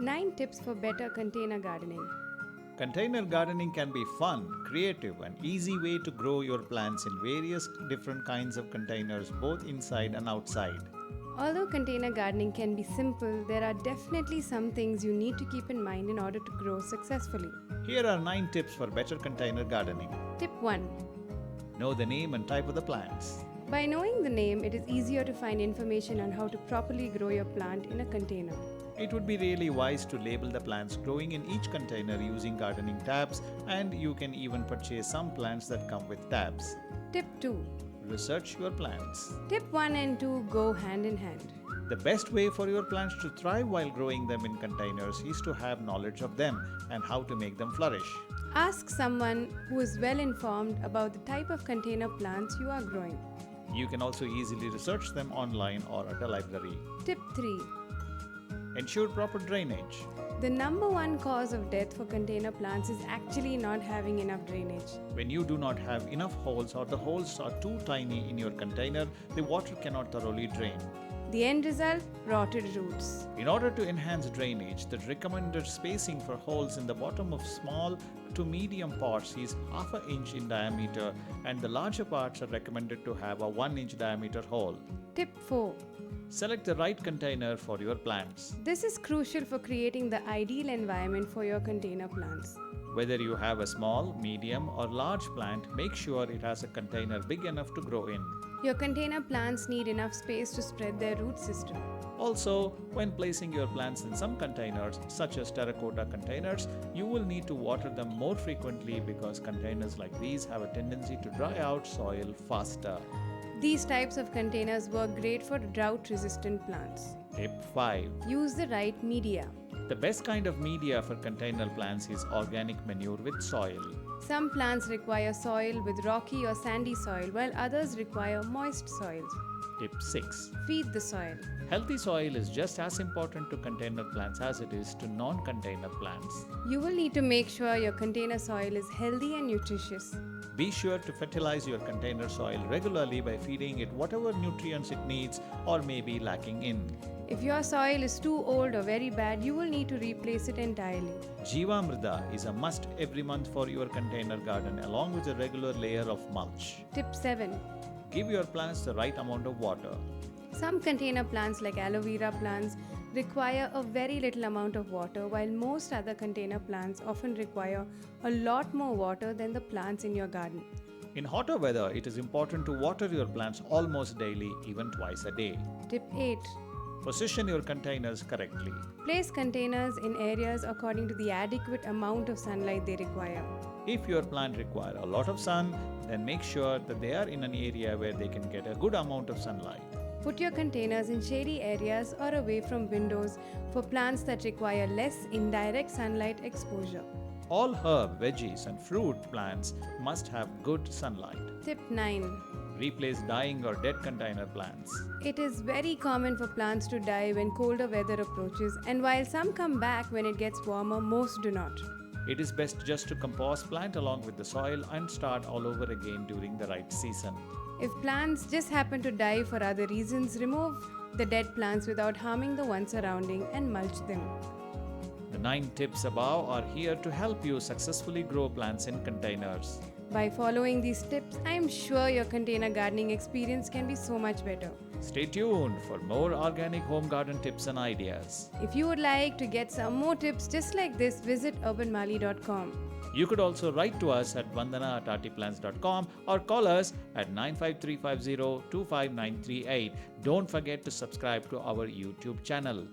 9 tips for better container gardening. Container gardening can be fun, creative, and easy way to grow your plants in various different kinds of containers both inside and outside. Although container gardening can be simple, there are definitely some things you need to keep in mind in order to grow successfully. Here are 9 tips for better container gardening. Tip 1. Know the name and type of the plants. By knowing the name, it is easier to find information on how to properly grow your plant in a container. It would be really wise to label the plants growing in each container using gardening tabs, and you can even purchase some plants that come with tabs. Tip 2. Research your plants. Tip 1 and 2 go hand in hand. The best way for your plants to thrive while growing them in containers is to have knowledge of them and how to make them flourish. Ask someone who is well informed about the type of container plants you are growing. You can also easily research them online or at a library. Tip 3. Ensure proper drainage. The number one cause of death for container plants is actually not having enough drainage. When you do not have enough holes or the holes are too tiny in your container, the water cannot thoroughly drain. The end result? Rotted roots. In order to enhance drainage, the recommended spacing for holes in the bottom of small to medium pots is half an inch in diameter, and the larger parts are recommended to have a 1-inch diameter hole. Tip 4. Select the right container for your plants. This is crucial for creating the ideal environment for your container plants. Whether you have a small, medium, or large plant, make sure it has a container big enough to grow in. Your container plants need enough space to spread their root system. Also, when placing your plants in some containers, such as terracotta containers, you will need to water them more frequently because containers like these have a tendency to dry out soil faster. These types of containers work great for drought-resistant plants. Tip 5. Use the right media. The best kind of media for container plants is organic manure with soil. Some plants require soil with rocky or sandy soil, while others require moist soils. Tip 6. Feed the soil. Healthy soil is just as important to container plants as it is to non-container plants. You will need to make sure your container soil is healthy and nutritious. Be sure to fertilize your container soil regularly by feeding it whatever nutrients it needs or may be lacking in. If your soil is too old or very bad, you will need to replace it entirely. Jivamrita is a must every month for your container garden along with a regular layer of mulch. Tip 7. Give your plants the right amount of water. Some container plants like aloe vera plants require a very little amount of water, while most other container plants often require a lot more water than the plants in your garden. In hotter weather, it is important to water your plants almost daily, even twice a day. Tip 8. Position your containers correctly. Place containers in areas according to the adequate amount of sunlight they require. If your plant requires a lot of sun, then make sure that they are in an area where they can get a good amount of sunlight. Put your containers in shady areas or away from windows for plants that require less indirect sunlight exposure. All herb, veggies, and fruit plants must have good sunlight. Tip 9. Replace dying or dead container plants. It is very common for plants to die when colder weather approaches, and while some come back when it gets warmer, most do not. It is best just to compost plant along with the soil and start all over again during the right season. If plants just happen to die for other reasons, remove the dead plants without harming the ones surrounding and mulch them. The 9 tips above are here to help you successfully grow plants in containers. By following these tips, I am sure your container gardening experience can be so much better. Stay tuned for more organic home garden tips and ideas. If you would like to get some more tips just like this, visit urbanmali.com. You could also write to us at vandana@artiplants.com or call us at 95350 25938. Don't forget to subscribe to our YouTube channel.